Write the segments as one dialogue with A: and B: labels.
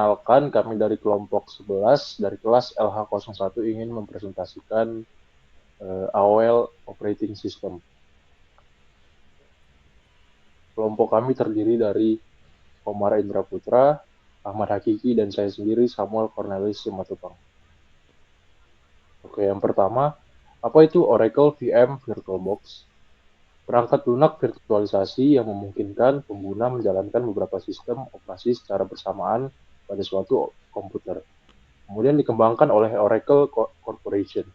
A: Perkenalkan, kami dari kelompok 11 dari kelas LH01 ingin mempresentasikan AOL Operating System. Kelompok kami terdiri dari Komar Indra Putra, Ahmad Hakiki, dan saya sendiri Samuel Cornelis Simatupang. Oke, yang pertama, apa itu Oracle VM VirtualBox? Perangkat lunak virtualisasi yang memungkinkan pengguna menjalankan beberapa sistem operasi secara bersamaan pada suatu komputer. Kemudian dikembangkan oleh Oracle Corporation.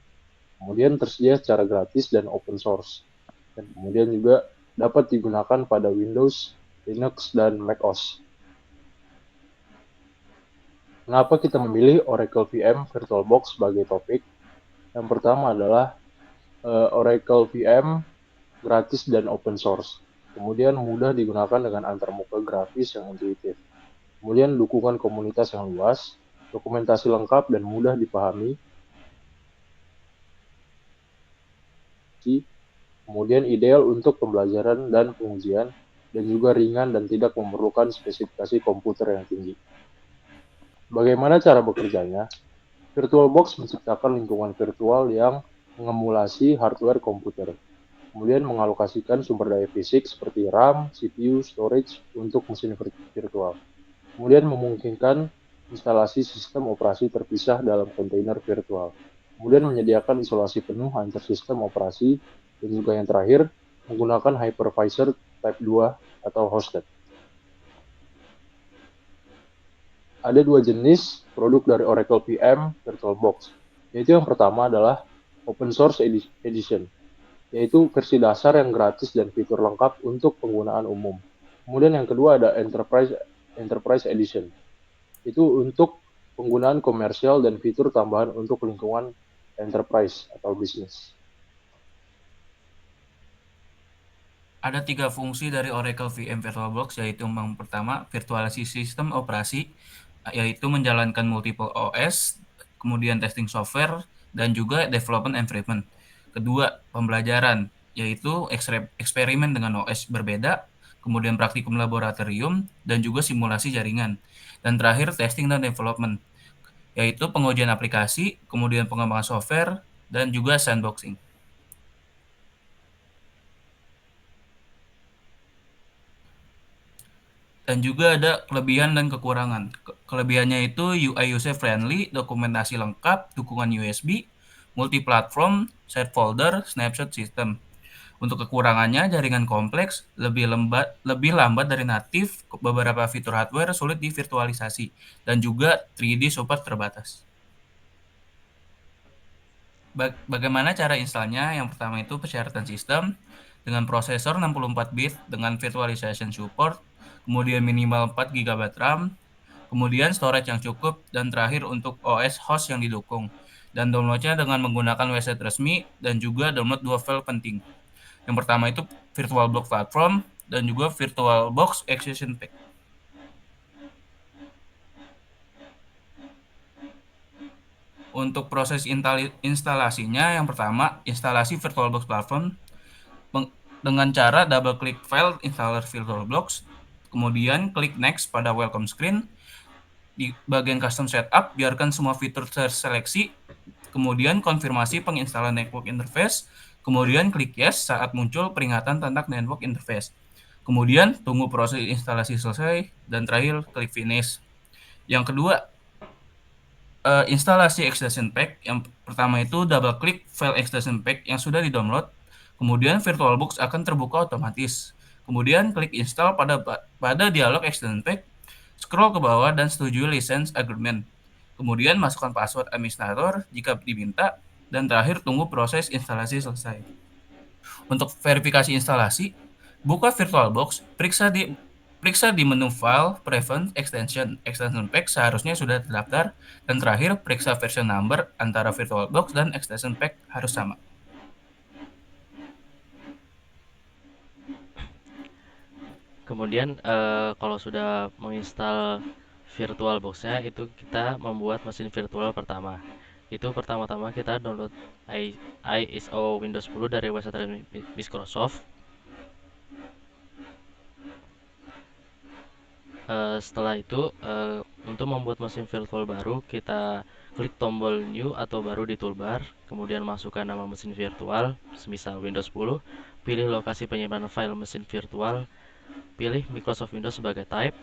A: Kemudian tersedia secara gratis dan open source. Dan kemudian juga dapat digunakan pada Windows, Linux, dan macOS. Mengapa kita memilih Oracle VM VirtualBox sebagai topik? Yang pertama adalah Oracle VM gratis dan open source. Kemudian mudah digunakan dengan antarmuka grafis yang intuitif. Kemudian dukungan komunitas yang luas, dokumentasi lengkap dan mudah dipahami. Kemudian ideal untuk pembelajaran dan pengujian, dan juga ringan dan tidak memerlukan spesifikasi komputer yang tinggi. Bagaimana cara bekerjanya? VirtualBox menciptakan lingkungan virtual yang mengemulasi hardware komputer, kemudian mengalokasikan sumber daya fisik seperti RAM, CPU, storage untuk mesin virtual, kemudian memungkinkan instalasi sistem operasi terpisah dalam kontainer virtual, kemudian menyediakan isolasi penuh antar sistem operasi, dan juga yang terakhir, menggunakan hypervisor type 2 atau hosted. Ada dua jenis produk dari Oracle VM VirtualBox, yaitu yang pertama adalah Open Source Edition, yaitu versi dasar yang gratis dan fitur lengkap untuk penggunaan umum. Kemudian yang kedua ada Enterprise Edition, itu untuk penggunaan komersial dan fitur tambahan untuk lingkungan enterprise atau bisnis.
B: Ada tiga fungsi dari Oracle VM VirtualBox, yaitu yang pertama, virtualisasi sistem operasi, yaitu menjalankan multiple OS, kemudian testing software, dan juga development environment. Kedua, pembelajaran, yaitu eksperimen dengan OS berbeda, kemudian praktikum laboratorium, dan juga simulasi jaringan. Dan terakhir, testing dan development, yaitu pengujian aplikasi, kemudian pengembangan software, dan juga sandboxing. Dan juga ada kelebihan dan kekurangan. Kelebihannya itu UI user friendly, dokumentasi lengkap, dukungan USB, multi-platform, shared folder, snapshot system. Untuk kekurangannya, jaringan kompleks, lebih lambat dari natif, beberapa fitur hardware sulit divirtualisasi, dan juga 3D support terbatas. Bagaimana cara installnya? Yang pertama itu persyaratan sistem dengan prosesor 64 bit dengan virtualization support, kemudian minimal 4 GB RAM, kemudian storage yang cukup, dan terakhir untuk OS host yang didukung. Dan downloadnya dengan menggunakan website resmi dan juga download dua file penting. Yang pertama itu VirtualBox Platform dan juga VirtualBox Extension Pack. Untuk proses instalasinya, yang pertama instalasi VirtualBox Platform dengan cara double klik file installer VirtualBox, kemudian klik next pada welcome screen. Di bagian custom setup, biarkan semua fitur terseleksi, kemudian konfirmasi penginstalan network interface, kemudian klik yes saat muncul peringatan tentang network interface. Kemudian tunggu proses instalasi selesai, dan terakhir klik finish. Yang kedua, instalasi extension pack. Yang pertama itu double klik file extension pack yang sudah di-download, kemudian VirtualBox akan terbuka otomatis. Kemudian klik install pada dialog extension pack, scroll ke bawah dan setujui license agreement. Kemudian masukkan password administrator jika diminta, dan terakhir tunggu proses instalasi selesai. Untuk verifikasi instalasi, buka VirtualBox, periksa di menu File, Preference, Extension. Extension Pack seharusnya sudah terdaftar, dan terakhir periksa version number antara VirtualBox dan Extension Pack harus sama.
C: Kemudian kalau sudah menginstal VirtualBox-nya itu kita membuat mesin virtual pertama. Itu pertama-tama kita download ISO Windows 10 dari website Microsoft. Setelah itu Untuk membuat mesin virtual baru, kita klik tombol New atau baru di toolbar, kemudian masukkan nama mesin virtual, semisal Windows 10, pilih lokasi penyimpanan file mesin virtual, pilih Microsoft Windows sebagai type,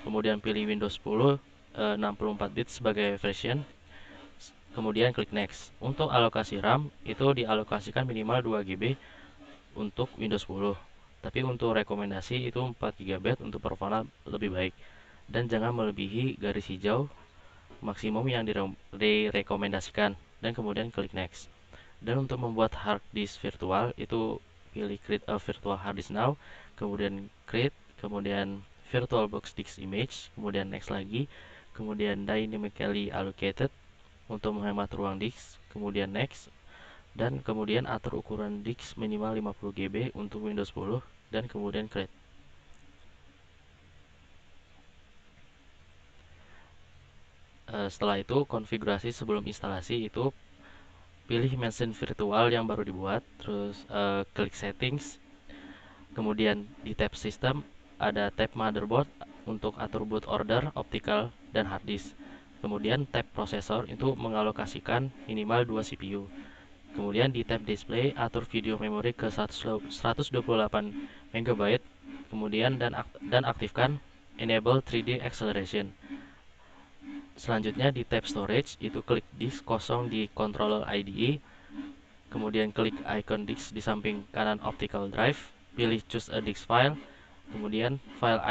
C: kemudian pilih Windows 10 64 bit sebagai version, kemudian klik next. Untuk alokasi RAM itu dialokasikan minimal 2 GB untuk Windows 10, tapi untuk rekomendasi itu 4 GB untuk performa lebih baik, dan jangan melebihi garis hijau maksimum yang direkomendasikan, dan kemudian klik next. Dan untuk membuat hard disk virtual itu pilih create a virtual hard disk now, kemudian create, kemudian VirtualBox disk image, kemudian next lagi, kemudian dynamically allocated untuk menghemat ruang disk, kemudian next, dan kemudian atur ukuran disk minimal 50 GB untuk Windows 10, dan kemudian create. Setelah itu konfigurasi sebelum instalasi itu pilih mesin virtual yang baru dibuat, terus klik settings, kemudian di tab system ada tab motherboard untuk atur boot order, optical, dan hard disk. Kemudian tab prosesor itu mengalokasikan minimal 2 CPU. Kemudian di tab display atur video memori ke 128 MB. Kemudian dan aktifkan enable 3D acceleration. Selanjutnya di tab storage itu klik disk kosong di controller IDE, kemudian klik icon disk di samping kanan optical drive, pilih choose a disk file, kemudian file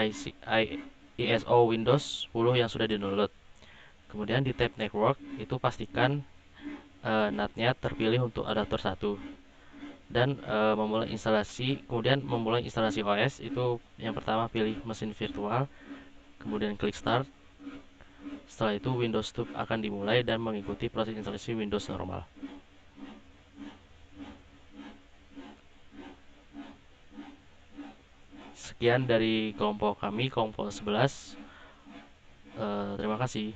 C: ISO Windows 10 yang sudah di-download. Kemudian di tab network itu pastikan NAT-nya terpilih untuk adapter 1, dan memulai instalasi OS itu yang pertama pilih mesin virtual, kemudian klik start. Setelah itu Windows Tube akan dimulai dan mengikuti proses instalasi Windows normal. Sekian dari kelompok kami, kelompok 11. Terima kasih.